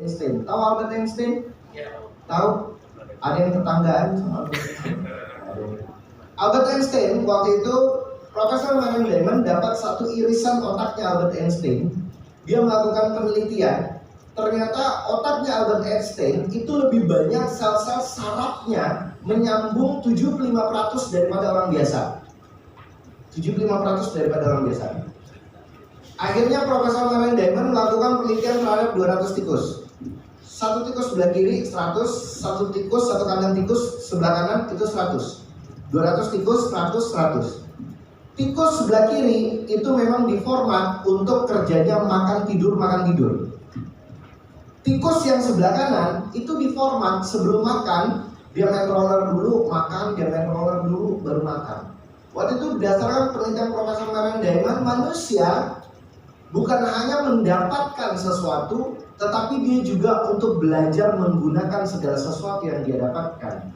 Einstein. Tahu Albert Einstein? Ya. Tahu? Ada yang tetanggaan sama Albert Einstein? Albert Einstein waktu itu Profesor Marin Diamond dapat satu irisan otaknya Albert Einstein. Dia melakukan penelitian. Ternyata otaknya Albert Einstein itu lebih banyak sel-sel sarafnya menyambung 75% daripada orang biasa. 75% daripada orang biasa. Akhirnya Profesor Marin Diamond melakukan penelitian terhadap 200 tikus. Satu tikus sebelah kiri 100, satu tikus, satu kandang tikus sebelah kanan itu 100. 200 tikus, 100, 100. Tikus sebelah kiri itu memang diformat untuk kerjanya makan tidur. Tikus yang sebelah kanan itu diformat sebelum makan, dia main roller dulu, makan, dia main roller dulu, baru makan. Waktu itu berdasarkan penelitian Profesor Marin Diamond, manusia bukan hanya mendapatkan sesuatu, tetapi dia juga untuk belajar menggunakan segala sesuatu yang dia dapatkan.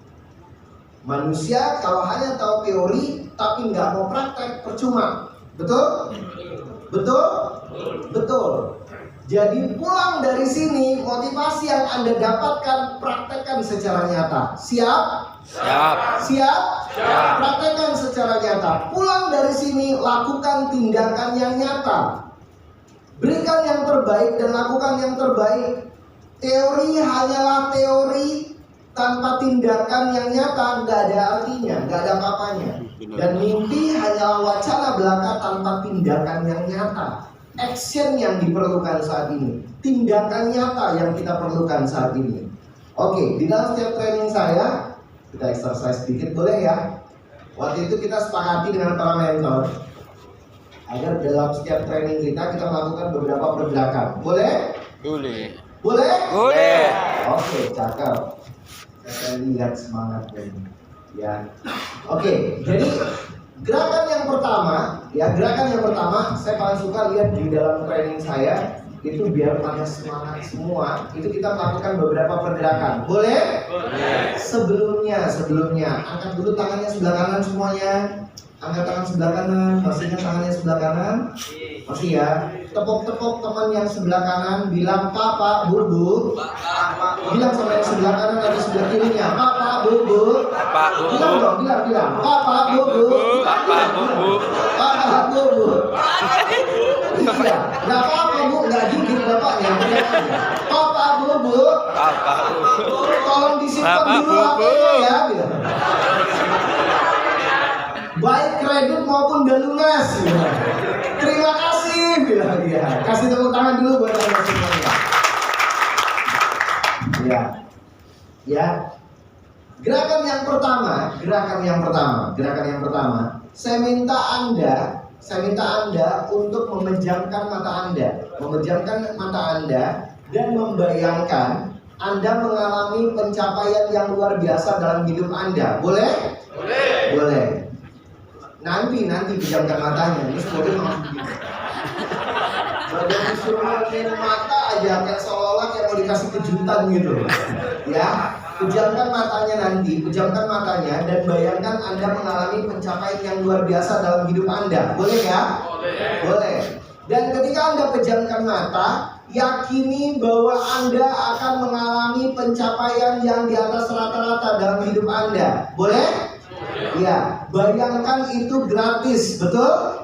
Manusia kalau hanya tahu teori tapi nggak mau praktek, percuma. Betul? Betul? Betul. Jadi pulang dari sini, motivasi yang Anda dapatkan, praktekkan secara nyata. Siap? Siap. Siap? Siap. Praktekkan secara nyata. Pulang dari sini, lakukan tindakan yang nyata. Berikan yang terbaik dan lakukan yang terbaik. Teori hanyalah teori, tanpa tindakan yang nyata nggak ada artinya, nggak ada apa-apanya. Dan mimpi hanyalah wacana belaka tanpa tindakan yang nyata. Action yang diperlukan saat ini, tindakan nyata yang kita perlukan saat ini. Oke, di dalam setiap training saya, kita exercise sedikit boleh ya? Waktu itu kita sepakati dengan para mentor agar dalam setiap training kita melakukan beberapa pergerakan. Boleh? Boleh. Boleh? Boleh. Oke, cakep. Saya lihat semangat ini. Ya. Oke, jadi gerakan yang pertama, saya paling suka lihat di dalam training saya itu biar pada semangat semua. Itu kita melakukan beberapa pergerakan. Boleh? Boleh. Sebelumnya, angkat dulu tangannya sebelah kanan semuanya. Angkat tangan sebelah kanan, pastinya tangannya sebelah kanan. Masih ya. Tepuk-tepuk teman yang sebelah kanan, bilang Papa, Bu. Bilang sama yang sebelah kanan atau sebelah kirinya, Papa, Bu. Pak, Bu. Bilang dong, bilang. Papa, Bu. Papa, Bu. Papa, Bu. Iya, nggak apa-apa Bu, nggak gigit bapaknya. Papa, Bu. Papa, Bu. Tolong disimpan Papa, dulu Bu. HP-nya ya, bilang. Baik kredit maupun udah lunas. Bilang. Terima kasih, bilang dia. Kasih tepuk tangan dulu buat anda semuanya. Ya. Gerakan yang pertama. Saya minta Anda untuk memejamkan mata Anda dan membayangkan Anda mengalami pencapaian yang luar biasa dalam hidup Anda. Boleh? Boleh. Nanti pejamkan matanya. Ini semuanya mau begini. Badan disuruh mata aja kayak seolah-olah kayak mau dikasih kejutan gitu. Ya, pejamkan matanya dan bayangkan Anda mengalami pencapaian yang luar biasa dalam hidup Anda. Boleh ya? Boleh. Dan ketika Anda pejamkan mata, yakini bahwa Anda akan mengalami pencapaian yang di atas rata-rata dalam hidup Anda. Boleh? Ya, bayangkan itu gratis, betul?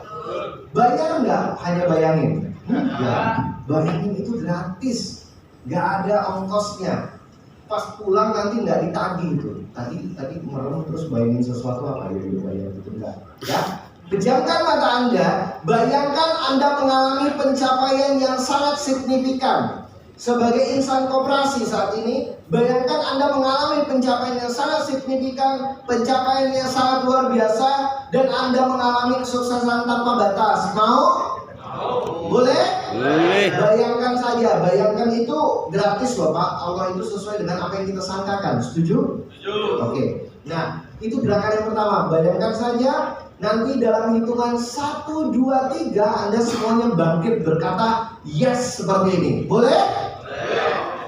Bayar nggak? Hanya bayangin. Ya, bayangin itu gratis, nggak ada ongkosnya. Pas pulang nanti nggak ditagih itu. Tadi merem terus bayangin sesuatu apa ya bayar itu enggak. Ya, pejamkan mata Anda, bayangkan Anda mengalami pencapaian yang sangat signifikan. Sebagai insan koperasi saat ini, bayangkan Anda mengalami pencapaian yang sangat signifikan, pencapaian yang sangat luar biasa, dan Anda mengalami kesuksesan tanpa batas. Mau? Boleh? Boleh. Bayangkan itu gratis loh Pak. Allah itu sesuai dengan apa yang kita sangkakan. Setuju? Oke. Nah, itu gerakan yang pertama. Bayangkan saja, nanti dalam hitungan 1, 2, 3 Anda semuanya bangkit berkata yes seperti ini. Boleh?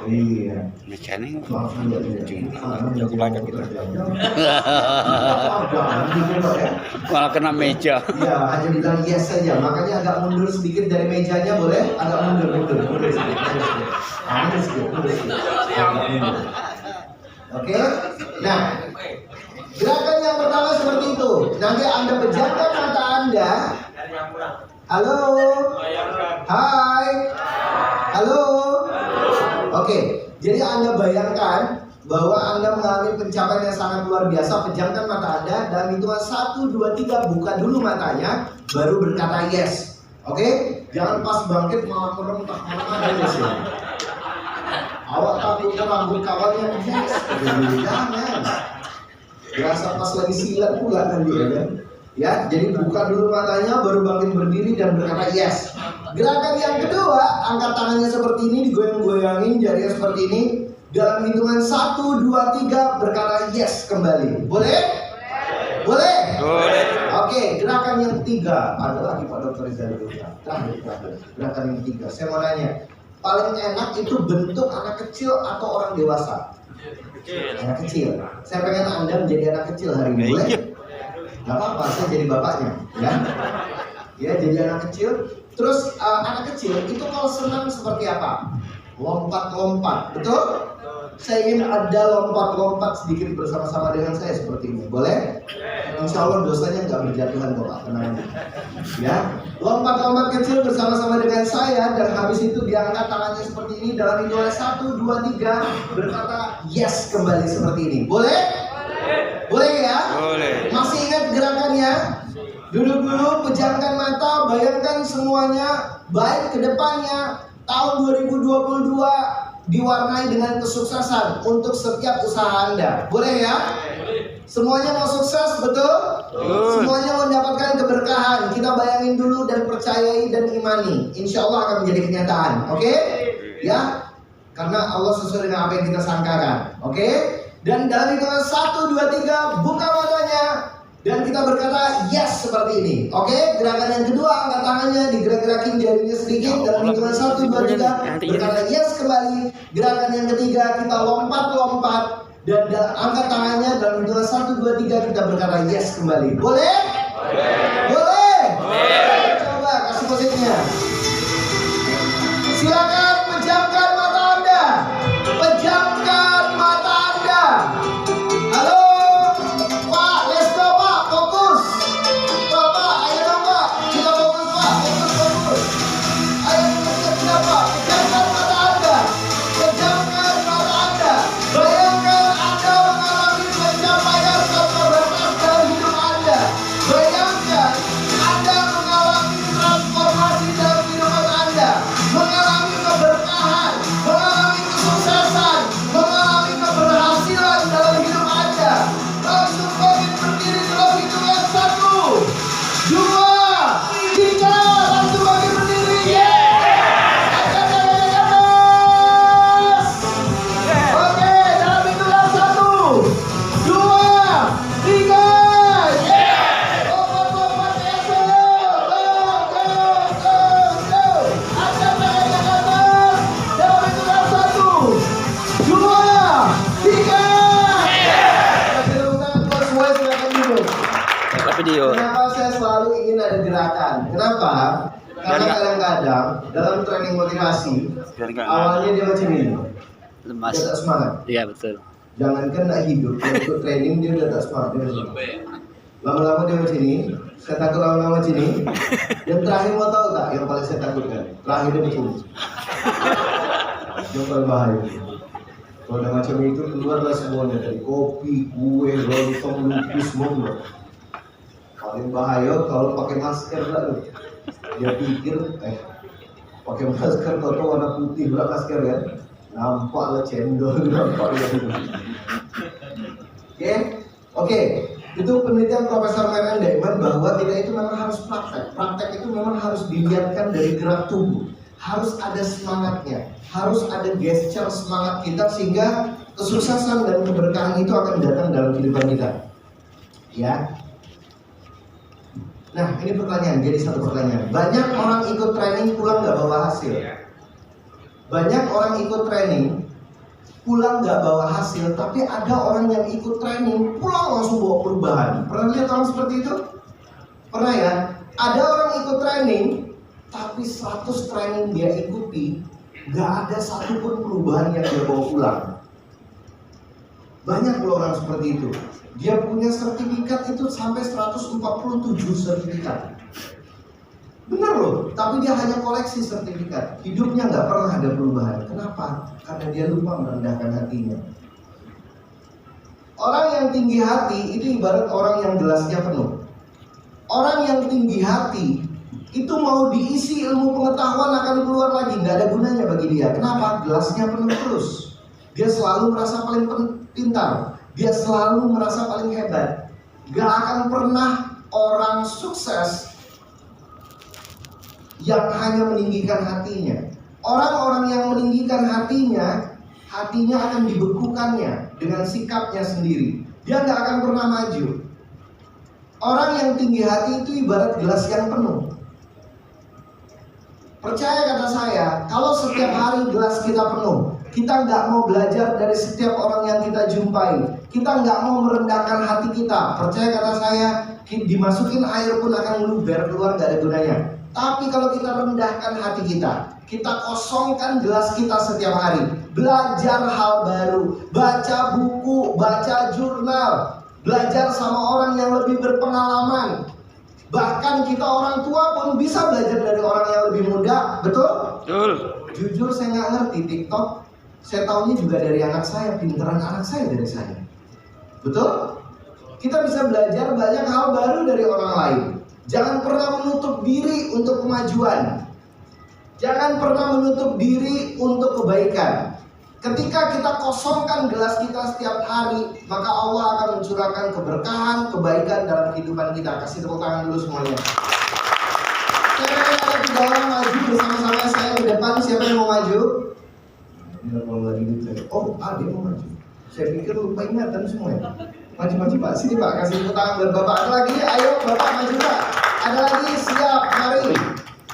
Iya. Mechanic. Langsung aja dia. Cukup lagi kita. Gitu loh ya. Malah kena meja. Iya, hanya bilang yes saja. Makanya agak mundur sedikit dari mejanya, boleh? Agak mundur sedikit. Mundur sedikit. Oke. Nah, gerakan yang pertama seperti itu. Nanti Anda pejamkan mata Anda. Halo. Hai. Halo. Oke. Jadi Anda bayangkan bahwa Anda mengalami pencapaian yang sangat luar biasa. Pejamkan mata Anda dan hitungan 1, 2, 3 buka dulu matanya, baru berkata yes. Oke? Jangan pas bangkit malah merem tak mana yes ya. Awak takutnya rambut kawannya yes. Jangan. Biasa pas lagi silat pula kan dia kan. Ya, jadi buka dulu matanya, baru bangkit berdiri dan berkata yes. Gerakan yang kedua, angkat tangannya seperti ini, digoyang-goyangin jarinya seperti ini. Dalam hitungan 1, 2, 3 berkata yes kembali. Boleh? Boleh? Boleh. Oke, gerakan yang ketiga. Ada lagi Pak Dokter Rizal dulu. Terakhir. Gerakan yang ketiga. Saya mau nanya, paling enak itu bentuk anak kecil atau orang dewasa? Anak kecil. Saya pengen Anda menjadi anak kecil hari ini. Boleh? Gak apa-apa, saya jadi bapaknya, ya. Ya, jadi anak kecil. Terus anak kecil itu kalau senang seperti apa? Lompat-lompat, betul? Saya ingin ada lompat-lompat sedikit bersama-sama dengan saya seperti ini. Boleh? Insya Allah dosanya nggak berjatuhan kok Pak, tenang aja. Ya, lompat-lompat kecil bersama-sama dengan saya dan habis itu diangkat tangannya seperti ini dalam hitungan 1, 2, 3 berkata yes kembali seperti ini. Boleh? Boleh ya? Boleh. Masih ingat gerakannya? Duduk dulu, pejamkan mata, bayangkan semuanya baik ke depannya. Tahun 2022 diwarnai dengan kesuksesan untuk setiap usaha Anda. Boleh ya? Semuanya mau sukses, betul? Semuanya mendapatkan keberkahan. Kita bayangin dulu dan percayai dan imani. Insya Allah akan menjadi kenyataan. Oke? Ya? Karena Allah sesuai dengan apa yang kita sangkakan. Oke? Dan dalam hitungan 1, 2, 3 buka matanya dan kita berkata yes seperti ini. Oke, gerakan yang kedua angkat tangannya, digerak-gerakin jarinya sedikit dalam hitungan 1, 2, 3 berkata yes kembali. Gerakan yang ketiga kita lompat-lompat dan angkat tangannya dalam hitungan 1, 2, 3 kita berkata yes kembali. Boleh? Boleh? Boleh. Coba kasih musiknya. Silakan pejamkan mata Anda. Pejamkan mata Anda. Halo, Pak, let's go Pak, fokus. Pak, ayo dong Pak, kita fokus Pak, fokus. Ayo kita Pak, pejamkan mata Anda. Pejamkan mata Anda. Bayangkan Anda mengalami pencapaian tanpa batas dalam hidup Anda. Bayangkan Anda mengalami transformasi dalam kehidupan Anda. Mengalami keberkahan, mengalami kesuksesan, mengalami keberhasilan dalam hidup Anda. Langsung bangkit berdiri dalam hitungan 1, 2, 3. Langsung bangkit berdiri. Angkat tangan ke atas. Oke, dalam hitungan 1, 2, 3. Lompat-lompat esok. Go. Angkat tangan ke atas. Dalam hitungan 1, 2, 3. Semua silakan duduk. Video. Kenapa saya selalu ingin ada gerakan? Kenapa? Karena kadang-kadang dalam training motivasi awalnya dia macam ini. Lemas. Dia tak semangat. Iya betul. Jangankan nak hidup, untuk training dia udah tak semangat. Dia udah semangat. Lama-lama dia macam ini. Saya takut lama-lama macam ini. Yang terakhir mau tahu tak? Yang paling saya takutkan. Terakhir dia macam ini. Yang paling bahaya. Kalau udah macam itu keluarlah semuanya dari kopi, kue, lontong, lupis, semua. Paling bahaya kalau pakai masker lah. Dia pikir pakai masker kau tahu warna putih pula masker ya. Nampaklah cendol, nampaklah gitu. Oke. Itu penelitian Profesor Marian Diamond bahwa kita itu memang harus praktek. Praktek itu memang harus dilihatkan dari gerak tubuh. Harus ada semangatnya, harus ada gesture semangat kita sehingga kesuksesan dan keberkahan itu akan datang dalam kehidupan kita. Ya. Nah, ini pertanyaan, jadi satu pertanyaan. Banyak orang ikut training pulang nggak bawa hasil. Banyak orang ikut training pulang nggak bawa hasil, tapi ada orang yang ikut training, pulang langsung bawa perubahan. Pernah lihat orang seperti itu? Pernah ya? Ada orang ikut training, tapi 100 training dia ikuti, nggak ada satupun perubahan yang dia bawa pulang. Banyak loh orang seperti itu. Dia punya sertifikat itu sampai 147 sertifikat. Benar loh, tapi dia hanya koleksi sertifikat. Hidupnya nggak pernah ada perubahan. Kenapa? Karena dia lupa merendahkan hatinya. Orang yang tinggi hati itu ibarat orang yang gelasnya penuh. Orang yang tinggi hati itu mau diisi ilmu pengetahuan akan keluar lagi, nggak ada gunanya bagi dia. Kenapa? Gelasnya penuh terus. Dia selalu merasa paling pintar. Dia selalu merasa paling hebat. Gak akan pernah orang sukses yang hanya meninggikan hatinya. Orang-orang yang meninggikan hatinya akan dibekukannya dengan sikapnya sendiri. Dia gak akan pernah maju. Orang yang tinggi hati itu ibarat gelas yang penuh. Percaya kata saya, kalau setiap hari gelas kita penuh, kita nggak mau belajar dari setiap orang yang kita jumpai, kita nggak mau merendahkan hati kita. Percaya kata saya, dimasukin air pun akan meluber, keluar nggak ada gunanya. Tapi kalau kita rendahkan hati kita kosongkan gelas kita setiap hari, belajar hal baru, baca buku, baca jurnal, belajar sama orang yang lebih berpengalaman. Bahkan kita orang tua pun bisa belajar dari orang yang lebih muda, betul? Betul. Jujur saya nggak ngerti TikTok. Saya tahunya juga dari anak saya, pinteran anak saya dari saya. Betul? Kita bisa belajar banyak hal baru dari orang lain. Jangan pernah menutup diri untuk kemajuan. Jangan pernah menutup diri untuk kebaikan. Ketika kita kosongkan gelas kita setiap hari, maka Allah akan mencurahkan keberkahan, kebaikan dalam kehidupan kita. Kasih tepuk tangan dulu semuanya. Saya pengen ada 3 orang maju bersama-sama saya di depan. Siapa yang mau maju? Oh, dia mau maju. Saya pikir lupa ingatan semuanya. Maju-maju Pak, sini Pak, kasih tepuk tangan buat Bapak. Ada lagi? Ayo Bapak maju Pak. Ada lagi? Siap, mari.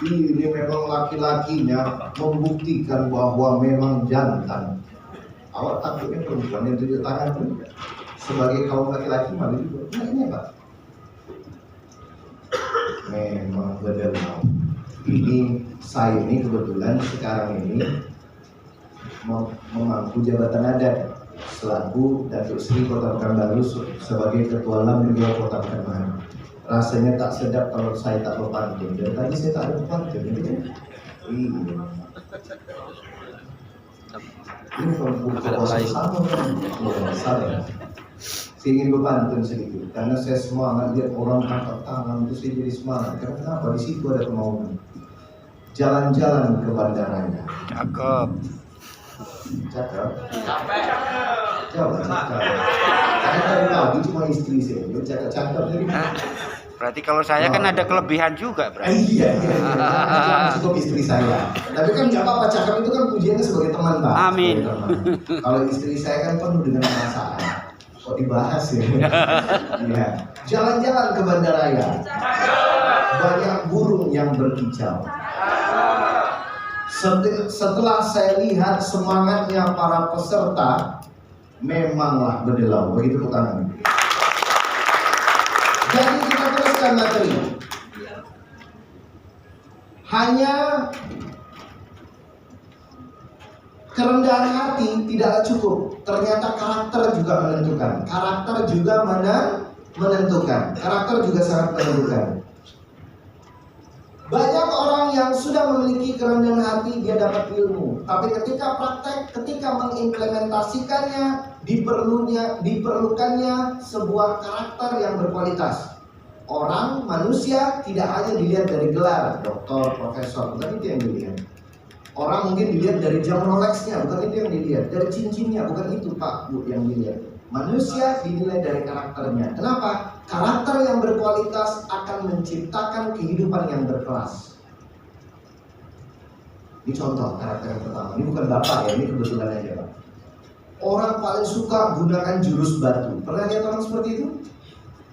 Ini memang laki-lakinya membuktikan bahwa memang jantan. Awak takutnya perempuan yang tunjuk tangan pun sebagai kaum laki-laki malu juga. Nah ini Pak. Memang benar. Ini saya ini kebetulan sekarang ini memangku jabatan adat selaku Datuk Seri Kota Pekanbaru sebagai Ketua Lam Negara Kota Pekanbaru. Rasanya tak sedap kalau saya tak berpantun. Dan tadi saya tak ada berpantun. Ini kalau sama kan? Ya, salah. Saya ingin berpantun sedikit karena saya semangat lihat orang angkat tangan itu saya jadi semangat. Karena kenapa? Di situ ada kemauan. Jalan-jalan ke bandaranya. Cakep. Cakep. Jauh cakep. Karena dari pagi cuma istri saya. Cakep dari mana? Berarti kalau saya kan ada kelebihan juga, Bro. Iya. Cukup istri saya. Tapi kan nggak apa-apa, cakep itu kan pujiannya sebagai teman, Pak. Amin. Kalau istri saya kan penuh dengan perasaan. Kok dibahas ya? Iya. Jalan-jalan ke bandaraya. Banyak burung yang berkicau. Setelah saya lihat semangatnya para peserta, memanglah berdelau. Begitu tangan. Jadi kita teruskan materi. Hanya kerendahan hati tidaklah cukup. Ternyata karakter juga menentukan. Karakter juga menentukan. Karakter juga sangat menentukan. Banyak orang yang sudah memiliki kerendahan hati, dia dapat ilmu. Tapi ketika praktek, ketika mengimplementasikannya, diperlukannya sebuah karakter yang berkualitas. Orang, manusia tidak hanya dilihat dari gelar, doktor, profesor, bukan itu yang dilihat. Orang mungkin dilihat dari jam Rolexnya, bukan itu yang dilihat. Dari cincinnya, bukan itu Pak, Bu yang dilihat. Manusia dinilai dari karakternya. Kenapa? Karakter yang berkualitas akan menciptakan kehidupan yang berkelas. Ini contoh karakter yang pertama. Ini bukan Bapak ya, ini kebetulan aja Pak. Orang paling suka gunakan jurus batu. Pernah lihat orang seperti itu?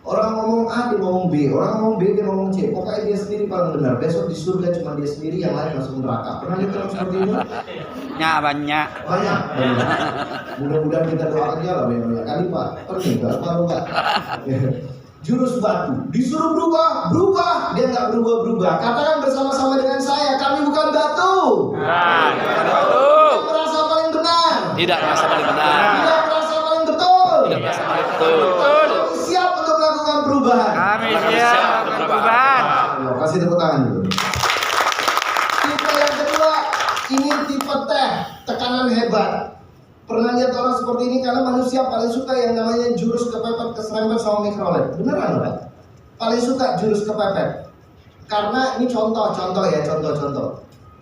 Orang ngomong A, dia ngomong B. Orang ngomong B, dia ngomong C. Pokoknya dia sendiri paling benar. Besok di surga cuma dia sendiri, yang lain masuk neraka. Pernah lihat orang seperti itu? Banyak. Banyak. Mudah-mudahan kita doakan dia lah banyak kali Pak. Pernah nggak? Baru nggak? Jurus batu. Disuruh berubah. Dia nggak berubah. Katakan bersama-sama dengan saya, kami bukan batu. Tidak merasa paling benar. Tidak merasa paling benar. Tidak merasa paling betul. Tidak merasa paling betul. Kami siap untuk melakukan perubahan. Kami siap melakukan perubahan. Kasih tepuk tangan dulu. Tipe yang kedua, ini tipe teh, tekanan hebat. Pernah lihat orang seperti ini karena manusia paling suka yang namanya jurus kepepet, keserempet sama mikrolet. Beneran Pak? Paling suka jurus kepepet. Karena ini contoh.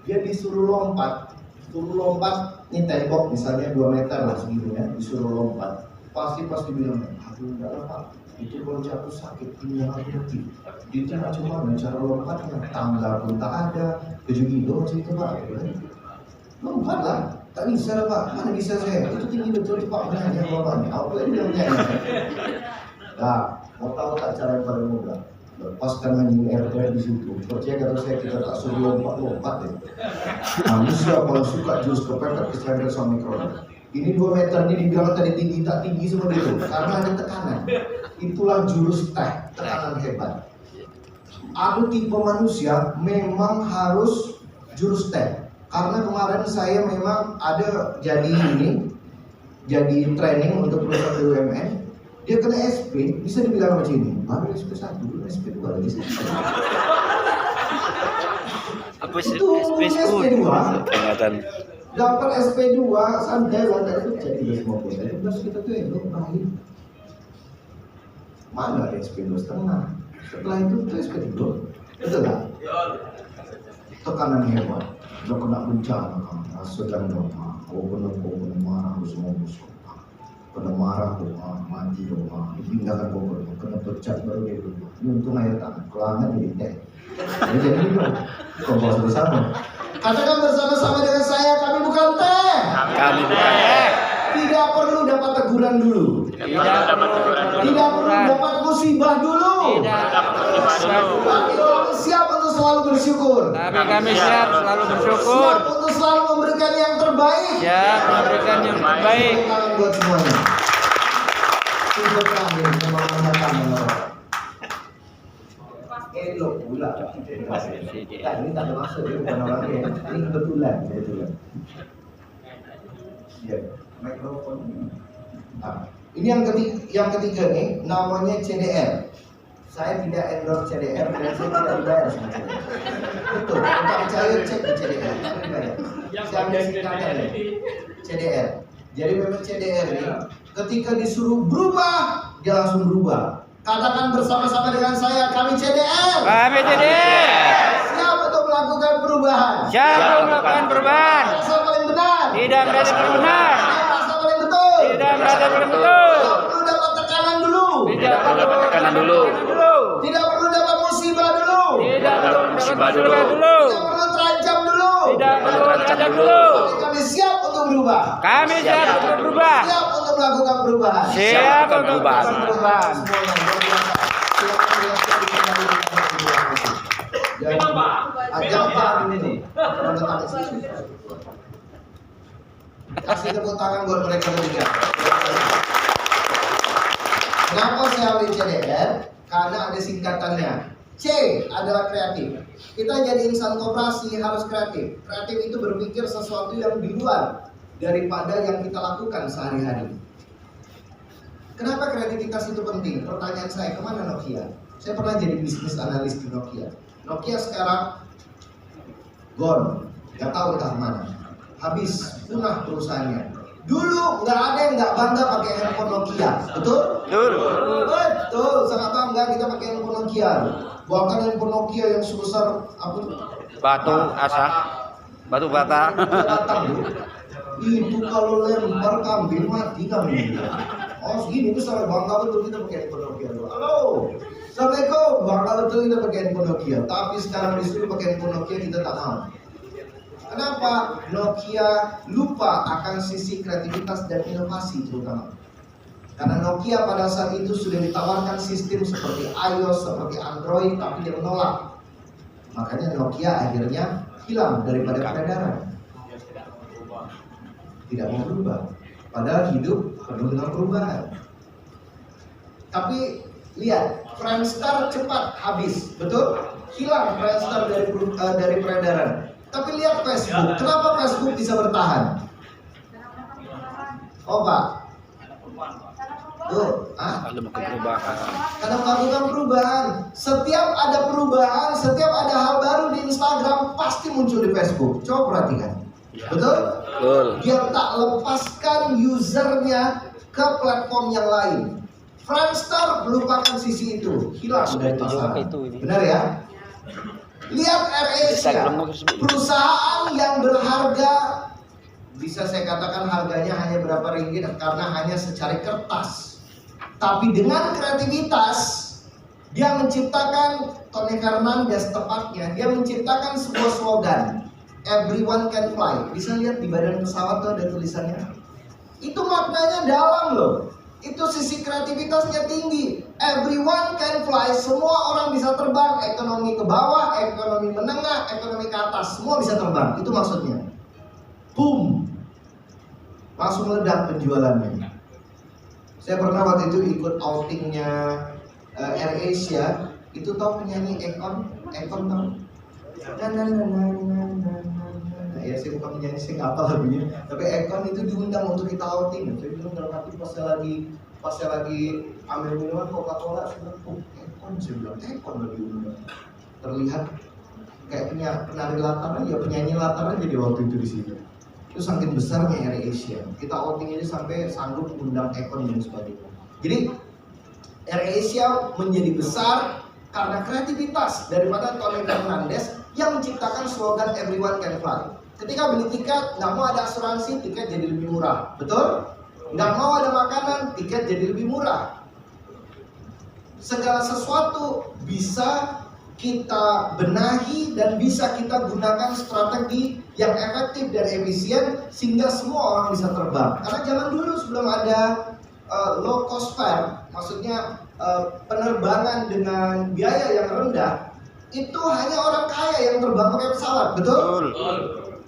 Dia disuruh lompat, ini tembok misalnya 2 meter lah segini ya, disuruh lompat. Pasti bilang, aduh enggak lah Pak, itu kalau jatuh sakit, ini yang aku ngerti. Itu cuma cara lompatnya, tangga pun tak ada, baju gitu itu Pak. Lompat lah, tak bisa lah Pak, mana bisa saya, itu tinggi betul Pak, mana yang lompatnya, aku lagi bilangnya. Nah, mau tahu tak cara yang paling mudah? Lepaskan anjing RT di situ. Percaya kata saya, kita tak suruh lompat deh. Manusia kalau suka jurus kepepet, keserempet sama mikrolet. Ini 2 meter ini dibilang tadi tinggi tak tinggi seperti itu karena ada tekanan. Itulah jurus teh, tekanan hebat. Ada tipe manusia memang harus jurus teh. Karena kemarin saya memang ada jadi training untuk perusahaan BUMN. Dia kena SP, bisa dibilang macam ini. Baru SP 1, SP 2 lagi. Apa Itu SP 2. Peringatan. Dapat SP2 santai itu jadi 350. Terus kita tuh yang baik. Mana ada SP2 setengah? Setelah itu tuh SP3. Betul nggak? Tekanan hebat. Udah kena bencana kan. Sedang doa. Kau benar marah harus ngomong. Kena marah doa, mati doa. Dipindahkan kau kena pecat baru dia berdoa. Ini untung air tangan. Kelangan jadi teh. Jadi itu kompos bersama. Katakan bersama-sama dengan saya, kami bukan teh. Kami bukan teh. Tidak perlu dapat teguran dulu. Tidak perlu dapat musibah dulu. Tapi kami siap untuk selalu bersyukur. Kami siap selalu bersyukur. Siap untuk selalu memberikan yang terbaik. Siap memberikan yang terbaik. Tangan buat semuanya. Tipe terakhir memahamakan orang. Elok pula. Ini tak ada maksud, ini bukan orangnya. Ini kebetulan. Ya, mikrofon. Nah, ini yang ketiga nih, namanya CDR. Saya tidak endorse CDR dan saya tidak dibayar sama CDR. Betul, tidak percaya cek di CDR. Saya ambil singkatan CDR. Jadi memang CDR ini ketika disuruh berubah, dia langsung berubah. Katakan bersama-sama dengan saya, kami CDR. Kami CDR. Siap untuk melakukan perubahan. Siap melakukan perubahan. Merasa paling benar. Tidak merasa paling benar. Merasa paling betul. Tidak merasa paling betul. Tidak perlu dapat tekanan dulu. Tidak perlu dapat tekanan dulu. Tidak perlu dapat musibah dulu. Tidak perlu musibah dulu. Tidak perlu terancam dulu. Tidak perlu terancam dulu. Tapi kami siap untuk berubah. Kami siap untuk berubah. Siap untuk melakukan perubahan. Siap untuk melakukan perubahan. Ini nih. Kasih tepuk tangan buat mereka bertiga. Kenapa saya ambil CDR? Karena ada singkatannya. C adalah kreatif. Kita jadi insan koperasi harus kreatif. Kreatif itu berpikir sesuatu yang di luar daripada yang kita lakukan sehari-hari. Kenapa kreativitas itu penting? Pertanyaan saya, kemana Nokia? Saya pernah jadi bisnis analis di Nokia. Nokia sekarang gone, nggak tahu entah mana. Habis, punah perusahaannya. Dulu nggak ada yang nggak bangga pakai handphone Nokia, betul? Betul, sangat bangga kita pakai handphone Nokia. Bahkan handphone Nokia yang sebesar apa? Batu bata. Itu kalau lempar kambing mati kambing. Oh segini besar, bangga betul kita pakai handphone Nokia. Halo, assalamualaikum, bangga betul kita pakai handphone Nokia. Tapi sekarang disuruh pakai handphone Nokia kita tak mau. Kenapa? Nokia lupa akan sisi kreativitas dan inovasi terutama. Karena Nokia pada saat itu sudah ditawarkan sistem seperti iOS, seperti Android, tapi dia menolak. Makanya Nokia akhirnya hilang daripada peredaran. Tidak mau berubah. Padahal hidup penuh dengan perubahan. Tapi lihat, Friendster cepat habis, betul? Hilang Friendster dari peredaran. Tapi lihat Facebook, kenapa Facebook bisa bertahan? Oh Pak, tuh, Lalu ke perubahan. karena melakukan perubahan. Setiap ada perubahan, setiap ada hal baru di Instagram pasti muncul di Facebook. Coba perhatikan, betul? Betul. Dia tak lepaskan usernya ke platform yang lain. Friendster melupakan sisi itu, hilang dari masalah. Benar ya? Lihat AirAsia, perusahaan yang berharga, bisa saya katakan harganya hanya berapa ringgit karena hanya secari kertas. Tapi dengan kreativitas, dia menciptakan, Tony Fernandez tepatnya, dia menciptakan sebuah slogan, everyone can fly. Bisa lihat di badan pesawat tuh ada tulisannya. Itu maknanya dalam loh. Itu sisi kreativitasnya tinggi. Everyone can fly. Semua orang bisa terbang. Ekonomi ke bawah, ekonomi menengah, ekonomi ke atas, semua bisa terbang. Itu maksudnya. Boom. Langsung meledak penjualannya. Saya pernah waktu itu ikut outingnya AirAsia. Itu tahu penyanyi Akon? Akon tahu? Ya saya bukan menyanyi, saya nggak hafal lagunya. Tapi Akon itu diundang untuk kita outing. Saya bilang dalam hati pas saya lagi ambil minuman Coca-Cola, saya bilang, oh Akon, saya bilang Akon lagi diundang. Terlihat kayak penari latar aja, penyanyi latar aja di waktu itu di situ. Itu saking besarnya AirAsia. Kita outing ini sampai sanggup undang Akon dan sebagainya. Jadi AirAsia menjadi besar karena kreativitas daripada Tony Fernandez yang menciptakan slogan everyone can fly. Ketika beli tiket, nggak mau ada asuransi, tiket jadi lebih murah, betul? Nggak mau ada makanan, tiket jadi lebih murah. Segala sesuatu bisa kita benahi dan bisa kita gunakan strategi yang efektif dan efisien sehingga semua orang bisa terbang. Karena zaman dulu sebelum ada low cost fare, maksudnya penerbangan dengan biaya yang rendah, itu hanya orang kaya yang terbang pakai pesawat, betul?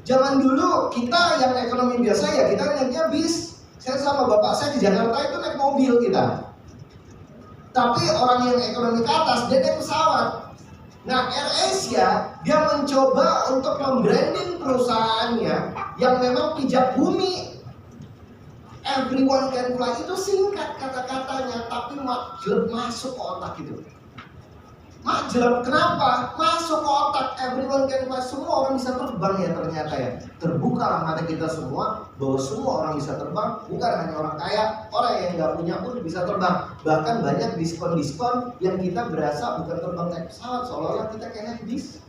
Zaman dulu kita yang ekonomi biasa ya kita naiknya bis. Saya sama bapak saya di Jakarta itu naik mobil kita. Tapi orang yang ekonomi ke atas dia naik pesawat. Nah, AirAsia dia mencoba untuk membranding perusahaannya yang memang pijak bumi. Everyone can fly itu singkat kata-katanya, tapi masuk ke otak itu. Jelek, kenapa? Masuk ke otak, everyone can fly, semua orang bisa terbang ya ternyata ya. Terbukalah mata kita semua bahwa semua orang bisa terbang, bukan hanya orang kaya, orang yang nggak punya pun bisa terbang. Bahkan banyak diskon-diskon yang kita berasa bukan terbang naik pesawat, seolah-olah kita kayak naik bis.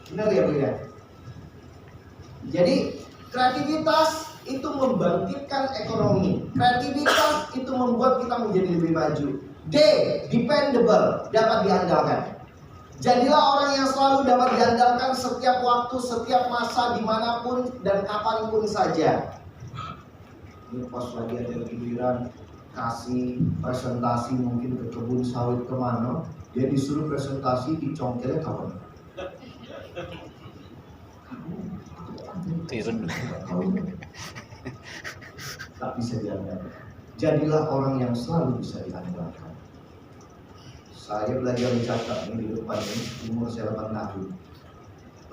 Benar ya Bu ya? Jadi kreativitas itu membangkitkan ekonomi. Kreativitas itu membuat kita menjadi lebih maju. D, dependable, dapat diandalkan. Jadilah orang yang selalu dapat diandalkan setiap waktu, setiap masa, dimanapun dan kapanpun saja. Ini pas lagi ada giliran kasih presentasi mungkin ke kebun sawit kemana, dia disuruh presentasi di congkelnya kawan. Tak bisa diandalkan. Jadilah orang yang selalu bisa diandalkan. Saya belajar mencatat ini di depan ini, umur saya 8 tahun.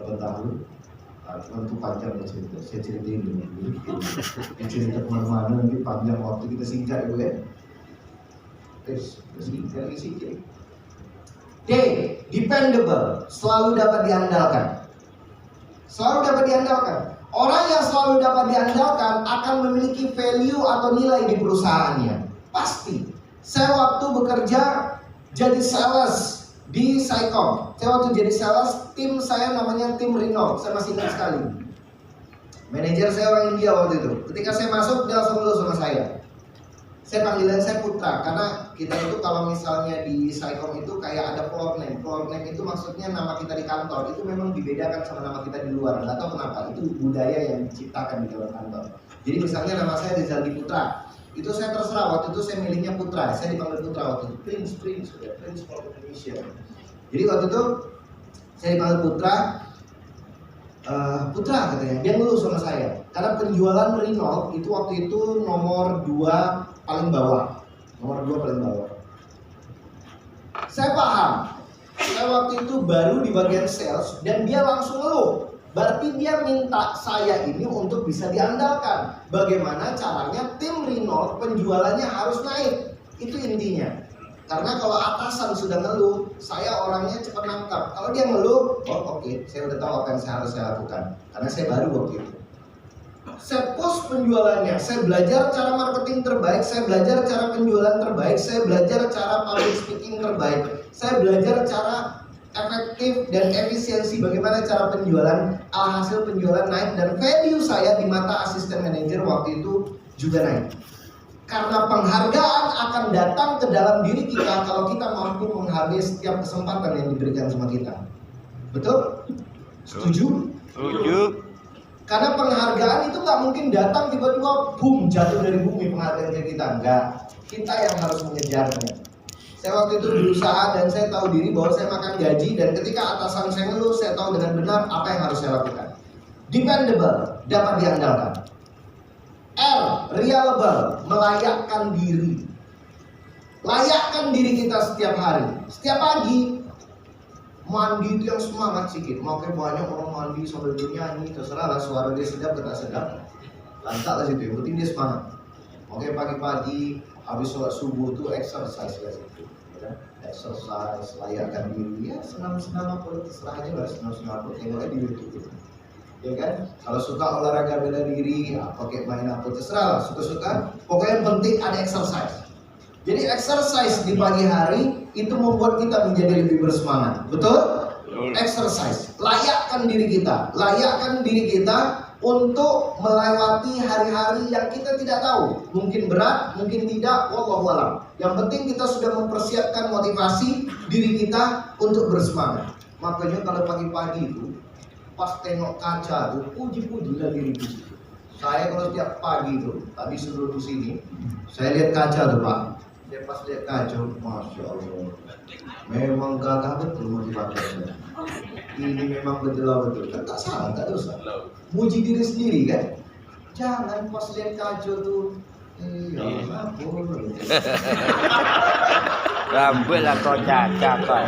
8 tahun, cuma itu panjang ya cerita. Saya ceritain dulu. Cerita kemana-mana nanti panjang waktu kita singkat ya Bu ya. Singkat. D, dependable, selalu dapat diandalkan. Selalu dapat diandalkan. Orang yang selalu dapat diandalkan akan memiliki value atau nilai di perusahaannya. Pasti. Saya waktu bekerja jadi sales di Saicom. Saya waktu jadi sales, tim saya namanya tim Rino. Saya masih ingat sekali. Manajer saya orang India waktu itu. Ketika saya masuk, dia langsung lulus sama saya. Saya panggilan saya Putra, karena kita itu kalau misalnya di Saicom itu kayak ada floor name. Floor name itu maksudnya nama kita di kantor. Itu memang dibedakan sama nama kita di luar. Nggak tahu kenapa. Itu budaya yang diciptakan di dalam kantor. Jadi misalnya nama saya Rizaldi Putra. Itu saya terserah, waktu itu saya milihnya Putra, saya dipanggil Putra waktu itu, Prince of Indonesia. Jadi waktu itu saya dipanggil Putra, Putra katanya, dia ngeluh sama saya karena penjualan Renault itu waktu itu nomor 2 paling bawah. Saya paham, saya waktu itu baru di bagian sales dan dia langsung ngeluh. Berarti dia minta saya ini untuk bisa diandalkan. Bagaimana caranya tim Renault penjualannya harus naik. Itu intinya. Karena kalau atasan sudah ngeluh, saya orangnya cepat nangkap. Kalau dia ngeluh, oh oke, saya udah tahu apa yang harus saya lakukan. Karena saya baru waktu itu. Saya push penjualannya, saya belajar cara marketing terbaik, saya belajar cara penjualan terbaik, saya belajar cara public speaking terbaik, saya belajar cara efektif dan efisiensi bagaimana cara penjualan, alhasil penjualan naik dan value saya di mata asisten manajer waktu itu juga naik. Karena penghargaan akan datang ke dalam diri kita kalau kita mampu menghargai setiap kesempatan yang diberikan sama kita. Betul? Setuju? Setuju. Karena penghargaan itu nggak mungkin datang tiba-tiba boom jatuh dari bumi penghargaan ke kita. Enggak, kita yang harus mengejarnya. Saya waktu itu berusaha dan saya tahu diri bahwa saya makan gaji dan ketika atasan saya ngeluh, saya tahu dengan benar apa yang harus saya lakukan. Dependable, dapat diandalkan. R, reliable, melayakkan diri. Layakkan diri kita setiap hari, setiap pagi. Mandi itu yang semangat sedikit. Makanya banyak orang mandi sambil bernyanyi, terserah lah suara dia sedap atau tak sedap. Lantak lah situ, yang penting dia semangat. Oke, pagi-pagi habis sholat subuh tuh exercise lah situ. Ya, exercise, layakkan diri. Ya senam-senam apa terserah aja lah, senam-senam apa tengoknya di YouTube gitu. Ya kan? Kalau suka olahraga bela diri, ya, pakai main apa terserah lah, suka-suka. Pokoknya yang penting ada exercise. Jadi exercise di pagi hari itu membuat kita menjadi lebih bersemangat. Betul? Exercise. Layakkan diri kita untuk melewati hari-hari yang kita tidak tahu. Mungkin berat, mungkin tidak, wallahu alam. Yang penting kita sudah mempersiapkan motivasi diri kita untuk bersemangat. Makanya kalau pagi-pagi itu pas tengok kaca tuh puji-pujilah diri kita. Saya kalau setiap pagi itu, tadi sebelum sini, saya lihat kaca tuh Pak. Dia pas lihat kaca, masya Allah, memang gagah betul motivasinya. Ini memang betul, kan tak salah, tak dosa. Muji diri sendiri kan. Jangan pas lihat kaca tuh, iya, ampun. Rambut lah kau cacat kau.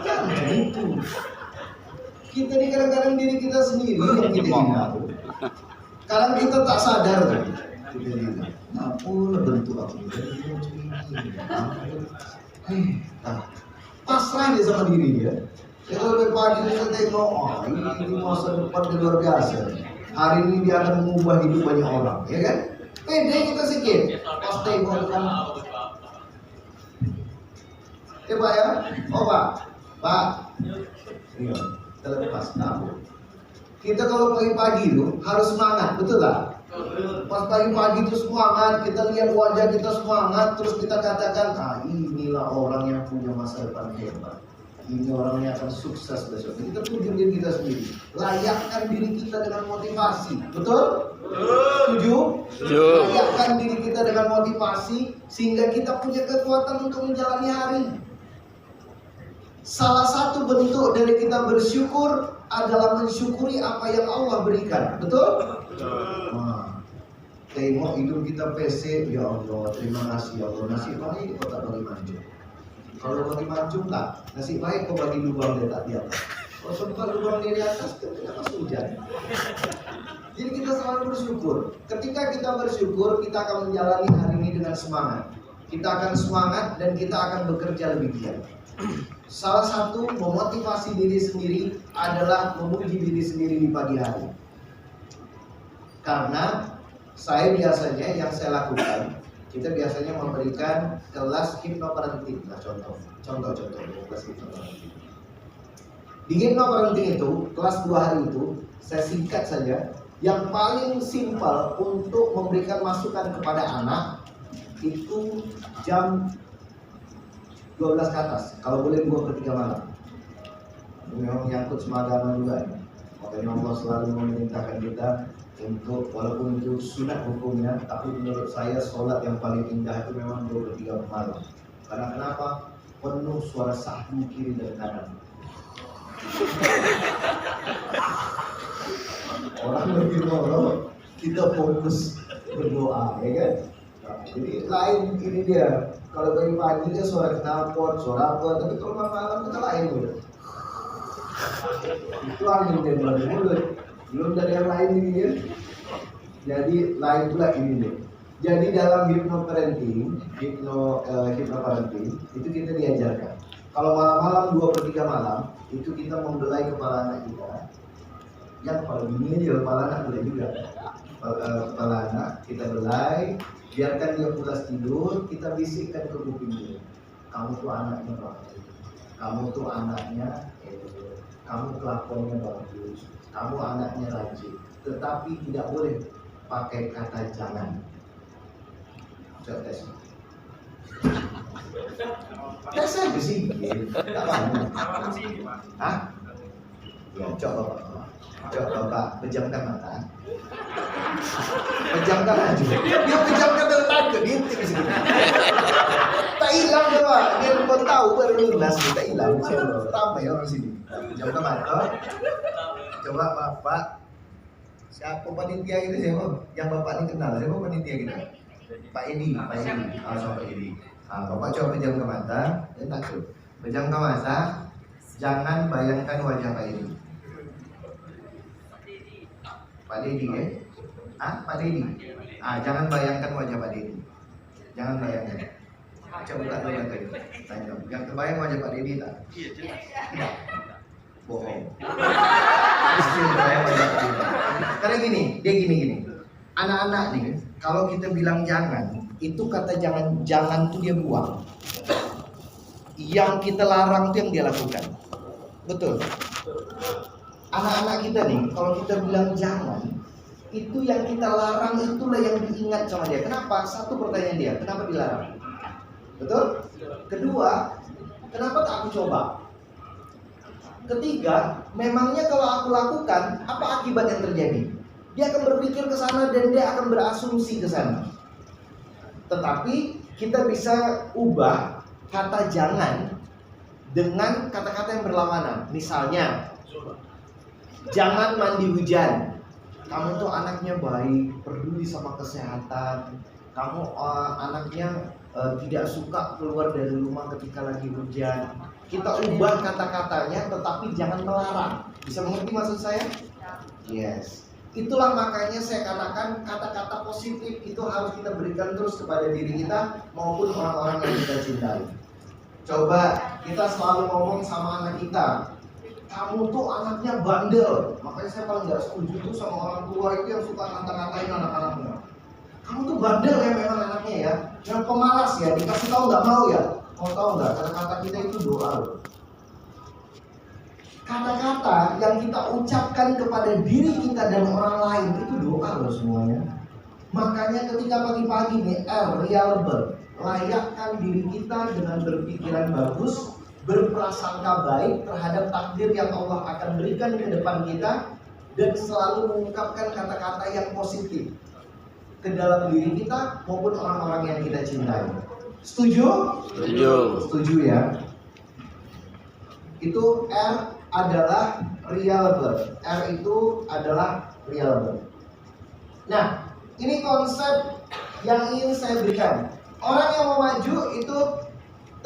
Jangan gitu. Kita ini kadang-kadang diri kita sendiri yang kita hina. Kadang kita tak sadar tuh. Ampun, bentuk aku pasrah dia sama diri dia. Kalau pagi kita tengok, ini masa depan dia luar biasa. Hari ini dia akan mengubah hidup banyak orang, ya kan? Pede kita sedikit. Pas tengok kan. Ya Pak ya? Oh Pak. Iya, kita lepas kamu. Kita kalau pagi-pagi itu harus semangat, betul lah? Pas pagi-pagi itu semangat, kita lihat wajah kita semangat, terus kita katakan, inilah orang yang punya masa depan hebat. Ini orang yang akan sukses besok. Kita tunjukin diri kita sendiri. Layakkan diri kita dengan motivasi, betul? Setuju? Setuju. Layakkan diri kita dengan motivasi sehingga kita punya kekuatan untuk menjalani hari. Salah satu bentuk dari kita bersyukur adalah mensyukuri apa yang Allah berikan, betul? Nah, tengok hidup kita PC, ya Allah, terima kasih ya Allah, nasib baik kau tak bagi mancung. Kalau bagi mancung tak, nasib baik kau bagi lubang dia tak di atas. Kalau sempat lubang dia di atas, kita masuk hujan. Jadi kita selalu bersyukur. Ketika kita bersyukur, kita akan menjalani hari ini dengan semangat. Kita akan semangat dan kita akan bekerja lebih giat. Salah satu memotivasi diri sendiri adalah memuji diri sendiri di pagi hari. Karena saya biasanya yang saya lakukan, kita biasanya memberikan kelas hipnoparenting. Nah, contoh kelas hipnoparenting. Di hipnoparenting itu, kelas 2 hari itu, saya singkat saja. Yang paling simpel untuk memberikan masukan kepada anak itu jam 12 ke atas, kalau boleh 2 ke 3 malam. Memang nyangkut sama agama juga ya. Makanya Allah selalu memerintahkan kita untuk walaupun itu sunat hukumnya, tapi menurut saya sholat yang paling indah itu memang 2/3 malam. Karena kenapa? Penuh suara sahdu kiri dan kanan. Orang lagi ngorok, kita fokus berdoa, ya kan? Nah, jadi lain ini dia. Kalau pagi dia suara knalpot, suara apa, tapi kalau malam kita lain udah. Itu angin dari mulut, belum dari yang lain ini ya. Jadi lain pula ini deh. Jadi dalam hypnoparenting itu kita diajarkan. Kalau malam-malam 2/3 malam itu kita membelai kepala anak kita. Yang kepala bini aja, kepala anak boleh juga. Kepala anak kita belai, biarkan dia pulas tidur, kita bisikkan ke kuping dia. Kamu tuh anaknya bagus, kamu tuh anaknya, kamu kelakuannya bagus, kamu anaknya rajin. Tetapi tidak boleh pakai kata jangan. Coba tes. Tes aja sih, nggak banyak. Hah? Ya, coba Bapak pejamkan mata. Pejamkan aja. Dia pejamkan dan takut dia tak hilang dia Pak. Dia lupa tahu baru lunas tak hilang. Ramai orang sini. Pejamkan mata. Coba Bapak. Siapa panitia itu siapa? Yang Bapak ini kenal. Siapa panitia kita? Pak Edi. Pak Edi. Bapak coba pejamkan mata. Dan takut. Pejamkan mata. Jangan bayangkan wajah Pak Edi. Pak Dedi ya? Pak Dedi? Jangan bayangkan wajah Pak Dedi. Jangan bayangkan. Coba buka dulu mata itu. Tanya, yang terbayang wajah Pak Dedi tak? Tidak. Bohong. Karena gini, dia gini. Anak-anak nih, kalau kita bilang jangan, itu kata jangan tuh dia buang. Yang kita larang tuh yang dia lakukan. Betul. Anak-anak kita nih, kalau kita bilang jangan, itu yang kita larang itulah yang diingat sama dia. Kenapa? Satu pertanyaan dia, kenapa dilarang? Betul? Kedua, kenapa tak aku coba? Ketiga, memangnya kalau aku lakukan, apa akibat yang terjadi? Dia akan berpikir ke sana dan dia akan berasumsi ke sana. Tetapi kita bisa ubah kata jangan dengan kata-kata yang berlawanan. Misalnya, jangan mandi hujan. Kamu tuh anaknya baik, peduli sama kesehatan. Kamu anaknya tidak suka keluar dari rumah ketika lagi hujan. Kita ubah kata-katanya, tetapi jangan melarang. Bisa mengerti maksud saya? Yes. Itulah makanya saya katakan kata-kata positif itu harus kita berikan terus kepada diri kita maupun orang-orang yang kita cintai. Coba kita selalu ngomong sama anak kita, kamu tuh anaknya bandel. Makanya saya paling gak setuju tuh sama orang tua itu yang suka ngata-ngatain anak-anaknya. Kamu tuh bandel ya memang anaknya ya, yang pemalas ya, dikasih tahu nggak mau ya. Mau tahu nggak? Kata-kata kita itu doa loh. Kata-kata yang kita ucapkan kepada diri kita dan orang lain itu doa loh semuanya. Makanya ketika pagi-pagi nih reliable, layakkan diri kita dengan berpikiran bagus, berprasangka baik terhadap takdir yang Allah akan berikan ke depan kita, dan selalu mengungkapkan kata-kata yang positif ke dalam diri kita maupun orang-orang yang kita cintai. Setuju? Setuju ya. Itu R adalah reliable. R itu adalah reliable. Nah, ini konsep yang ingin saya berikan. Orang yang mau maju itu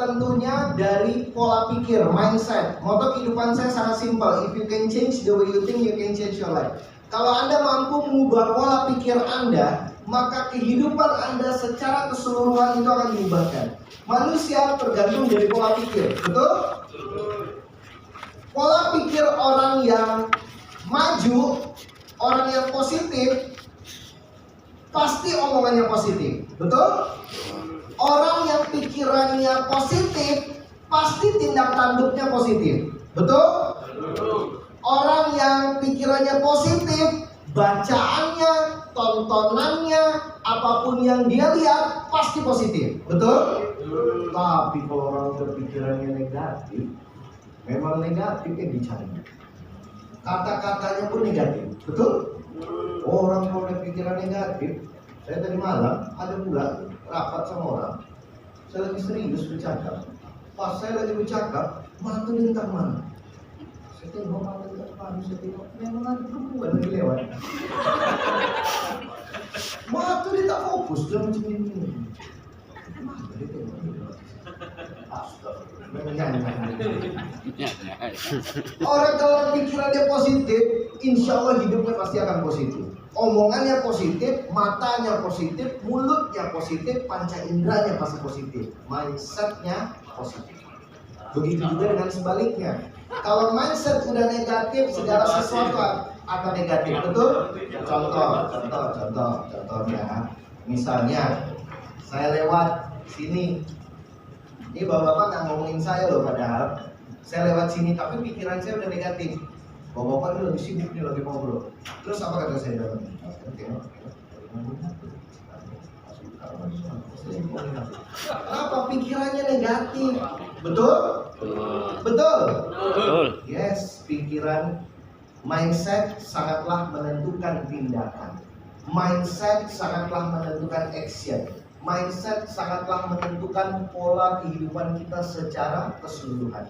tentunya dari pola pikir, mindset. Moto kehidupan saya sangat simpel. If you can change the way you think, you can change your life. Kalau Anda mampu mengubah pola pikir Anda, maka kehidupan Anda secara keseluruhan itu akan diubahkan. Manusia tergantung dari pola pikir, betul? Pola pikir orang yang maju, orang yang positif, pasti omongannya positif, betul? Orang yang pikirannya positif, pasti tindak tanduknya positif, betul? Orang yang pikirannya positif, bacaannya, tontonannya, apapun yang dia lihat pasti positif, betul? Tapi kalau orang berpikirannya negatif, memang negatif yang dicari. kata-katanya pun negatif, betul? Orang kalau ada pikiran negatif, saya tadi malam ada pula rapat sama orang, saya lagi serius bercakap, pas saya lagi bercakap, mata lintang mana? Saya tengok mata lintang mana, saya tengok memang ada perempuan lagi lewat. Mata dia tak fokus, dia macam ini. Mata dia tengok. Orang kalau pikiran dia positif, insya Allah hidupnya pasti akan positif. Omongannya positif, matanya positif, mulutnya positif, panca inderanya pasti positif. Mindsetnya positif. Begitu juga dengan sebaliknya. Kalau mindset udah negatif, segala sesuatu akan negatif, betul? Contohnya, misalnya saya lewat sini. Ini bapak-bapak nggak ngomongin saya loh, padahal saya lewat sini, tapi pikiran saya udah negatif. Bapak-bapak ini lagi sibuk nih, lagi ngobrol. Terus apa kata saya dalam? Kenapa pikirannya negatif? Betul? Betul? Betul. Yes, pikiran, mindset sangatlah menentukan tindakan. Mindset sangatlah menentukan action. Mindset sangatlah menentukan pola kehidupan kita secara keseluruhan.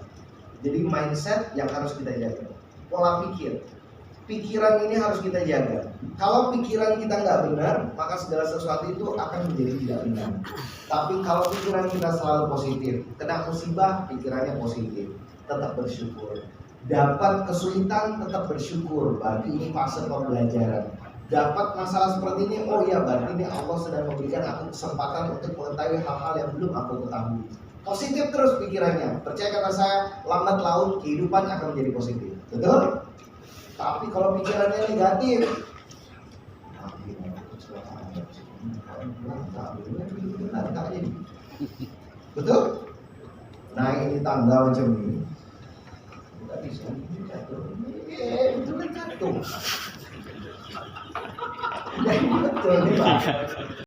Jadi mindset yang harus kita jaga. Pola pikir. Pikiran ini harus kita jaga. Kalau pikiran kita nggak benar, maka segala sesuatu itu akan menjadi tidak benar. Tapi kalau pikiran kita selalu positif, kena musibah, pikirannya positif, tetap bersyukur. Dapat kesulitan, tetap bersyukur. Berarti ini fase pembelajaran. Dapat masalah seperti ini, oh ya berarti ini Allah sedang memberikan aku kesempatan untuk mengetahui hal-hal yang belum aku ketahui. Positif terus pikirannya. Percaya kata saya, lambat laun kehidupan akan menjadi positif. Betul? Tapi kalau pikirannya negatif, betul? Nah ini tangga macam ini, tidak bisa jatuh. Itu kan jatuh. Betul nih Pak.